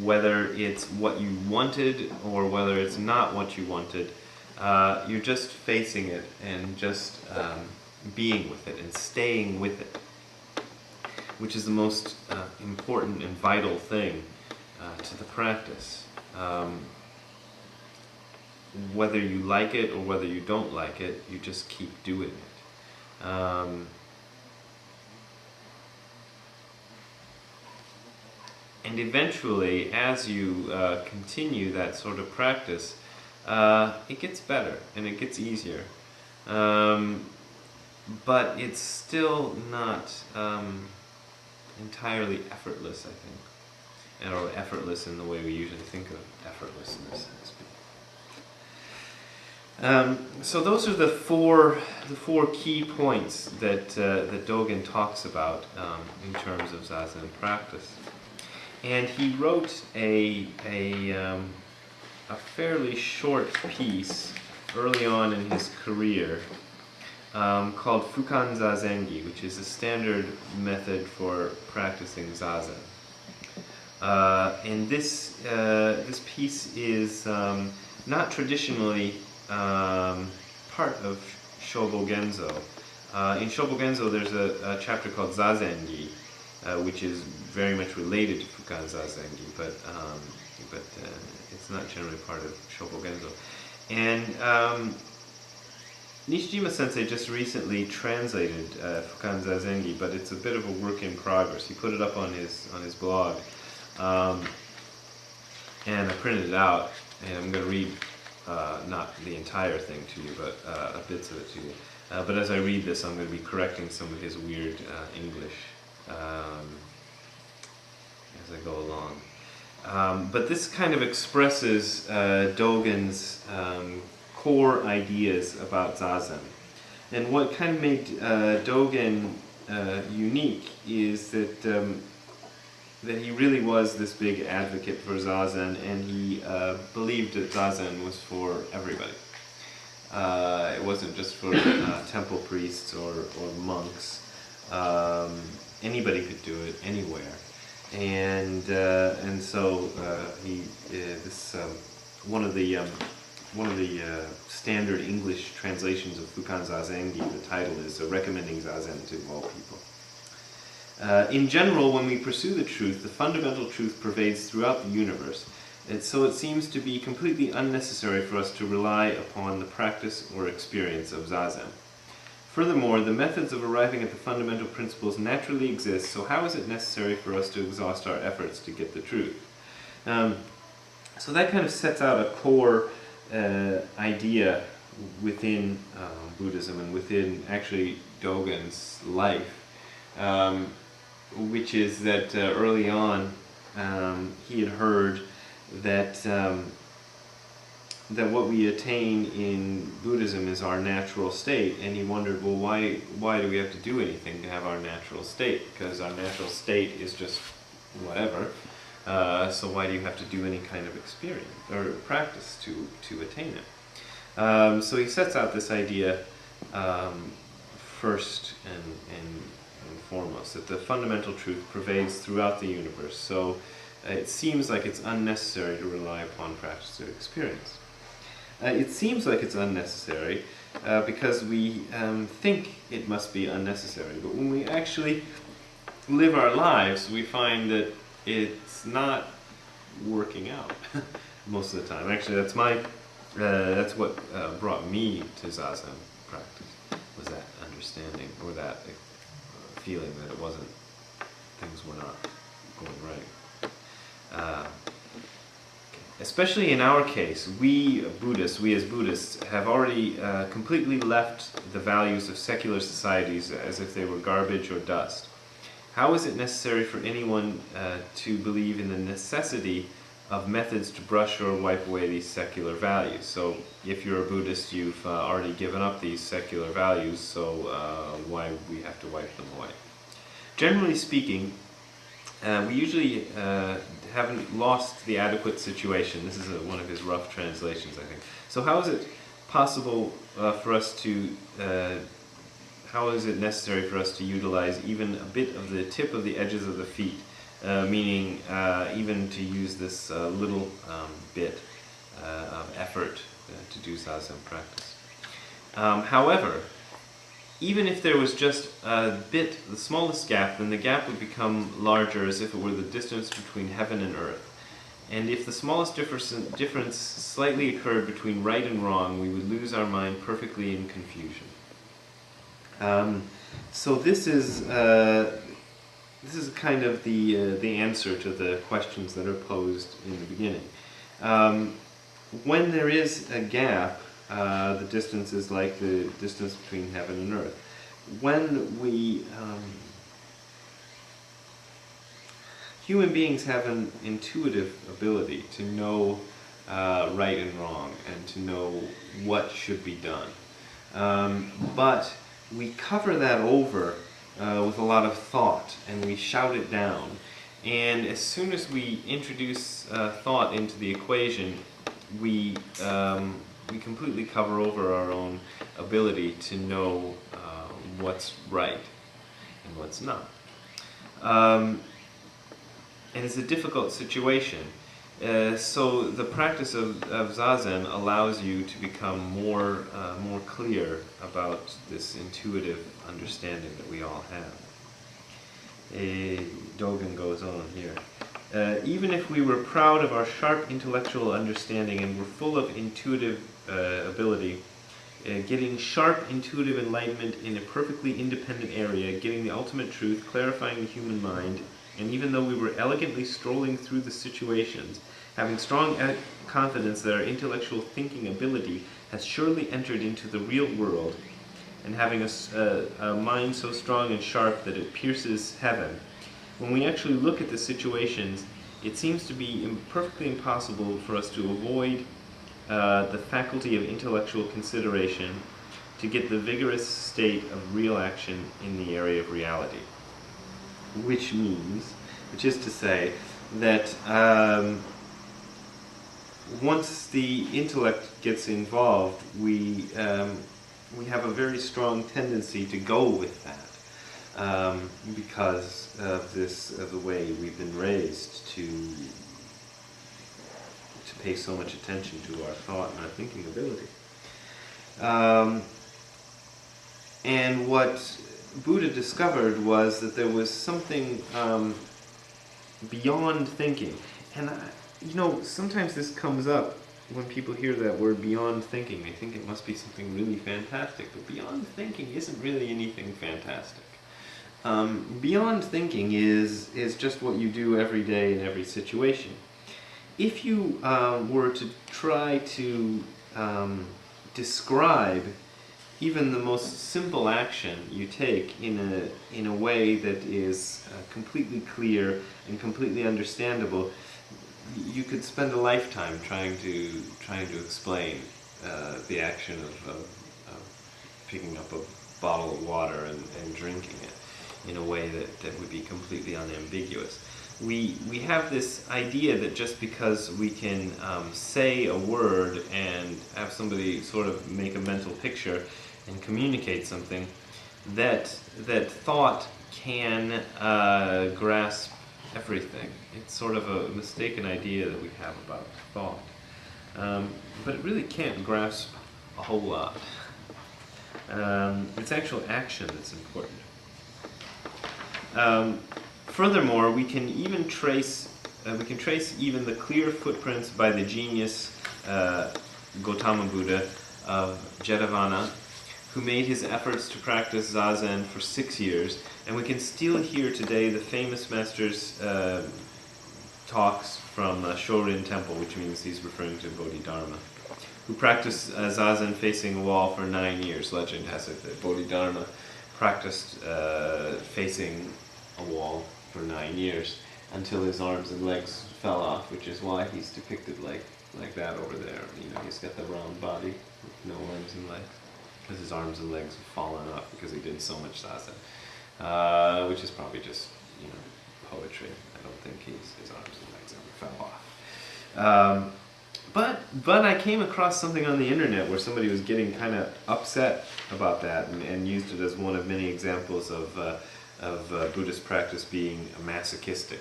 whether it's what you wanted or whether it's not what you wanted. You're just facing it and just being with it and staying with it, which is the most important and vital thing to the practice. Whether you like it or whether you don't like it, you just keep doing it. And eventually, as you continue that sort of practice, it gets better and it gets easier. But it's still not entirely effortless, I think. Or effortless in the way we usually think of effortlessness. So those are the four key points that Dogen talks about in terms of Zazen practice. And he wrote a fairly short piece early on in his career called Fukan Zazengi, which is a standard method for practicing Zazen. And this piece is not traditionally part of Shobogenzo. In Shobogenzo, there's a chapter called Zazengi, which is very much related to Fukan Zazengi, but it's not generally part of Shobogenzo. And Nishijima Sensei just recently translated Fukan Zazengi, but it's a bit of a work in progress. He put it up on his blog, and I printed it out, and I'm going to read not the entire thing to you, but bits of it to you. But as I read this, I'm going to be correcting some of his weird English as I go along. But this kind of expresses Dogen's core ideas about Zazen. And what kind of made Dogen unique is that that he really was this big advocate for Zazen, and he believed that Zazen was for everybody. It wasn't just for temple priests or monks. Anybody could do it anywhere, and so one of the standard English translations of Fukan Zazengi, the title is Recommending Zazen to All People. In general, when we pursue the truth, the fundamental truth pervades throughout the universe, and so it seems to be completely unnecessary for us to rely upon the practice or experience of Zazen. Furthermore, the methods of arriving at the fundamental principles naturally exist, so how is it necessary for us to exhaust our efforts to get the truth? So that kind of sets out a core idea within Buddhism and within actually Dogen's life, which is that early on he had heard that that what we attain in Buddhism is our natural state, and he wondered, well, why do we have to do anything to have our natural state? Because our natural state is just whatever. So why do you have to do any kind of experience or practice to attain it? So he sets out this idea first and foremost, that the fundamental truth pervades throughout the universe. So it seems like it's unnecessary to rely upon practice or experience. It seems like it's unnecessary because we think it must be unnecessary, but when we actually live our lives, we find that it's not working out most of the time. Actually, that's what brought me to Zazen practice, was that understanding, or that feeling that things were not going right. Especially in our case, we as Buddhists, have already completely left the values of secular societies as if they were garbage or dust. How is it necessary for anyone to believe in the necessity of methods to brush or wipe away these secular values? So if you're a Buddhist, you've already given up these secular values, so why would we have to wipe them away? Generally speaking, we usually haven't lost the adequate situation. This is one of his rough translations, I think. So how is it possible for us to, how is it necessary for us to utilize even a bit of the tip of the edges of the feet meaning even to use this little bit of effort to do zazen practice. However, even if there was just a bit, the smallest gap, then the gap would become larger as if it were the distance between heaven and earth. And if the smallest difference slightly occurred between right and wrong, we would lose our mind perfectly in confusion. So this is kind of the answer to the questions that are posed in the beginning. When there is a gap, the distance is like the distance between heaven and earth. When we human beings have an intuitive ability to know right and wrong and to know what should be done. But we cover that over with a lot of thought and we shout it down. And as soon as we introduce thought into the equation, we completely cover over our own ability to know what's right and what's not. And it's a difficult situation. So the practice of zazen allows you to become more clear about this intuitive understanding that we all have. Dogen goes on here. Even if we were proud of our sharp intellectual understanding and were full of intuitive ability, getting sharp intuitive enlightenment in a perfectly independent area, getting the ultimate truth, clarifying the human mind, and even though we were elegantly strolling through the situations, having strong confidence that our intellectual thinking ability has surely entered into the real world, and having a mind so strong and sharp that it pierces heaven, when we actually look at the situations, it seems to be perfectly impossible for us to avoid the faculty of intellectual consideration to get the vigorous state of real action in the area of reality. Which is to say that once the intellect gets involved, we have a very strong tendency to go with that because of the way we've been raised to pay so much attention to our thought and our thinking ability. And what Buddha discovered was that there was something beyond thinking. And sometimes this comes up when people hear that word beyond thinking. They think it must be something really fantastic, but beyond thinking isn't really anything fantastic. Beyond thinking is just what you do every day in every situation. If you were to try to describe even the most simple action you take in a way that is completely clear and completely understandable, you could spend a lifetime trying to explain the action of picking up a bottle of water and drinking it in a way that would be completely unambiguous. We have this idea that just because we can say a word and have somebody sort of make a mental picture and communicate something, that thought can grasp everything. It's sort of a mistaken idea that we have about thought. But it really can't grasp a whole lot. It's actual action that's important. Furthermore, we can even trace even the clear footprints by the genius Gautama Buddha of Jetavana, who made his efforts to practice zazen for 6 years, and we can still hear today the famous master's talks from Shorin Temple, which means he's referring to Bodhidharma, who practiced zazen facing a wall for 9 years. Legend has it that Bodhidharma practiced facing a wall for 9 years until his arms and legs fell off, which is why he's depicted like that over there. He's got the round body with no arms and legs, because his arms and legs have fallen off because he did so much zazen, which is probably just poetry. I don't think his arms and legs ever fell off. But I came across something on the internet where somebody was getting kind of upset about that and used it as one of many examples of Buddhist practice being masochistic.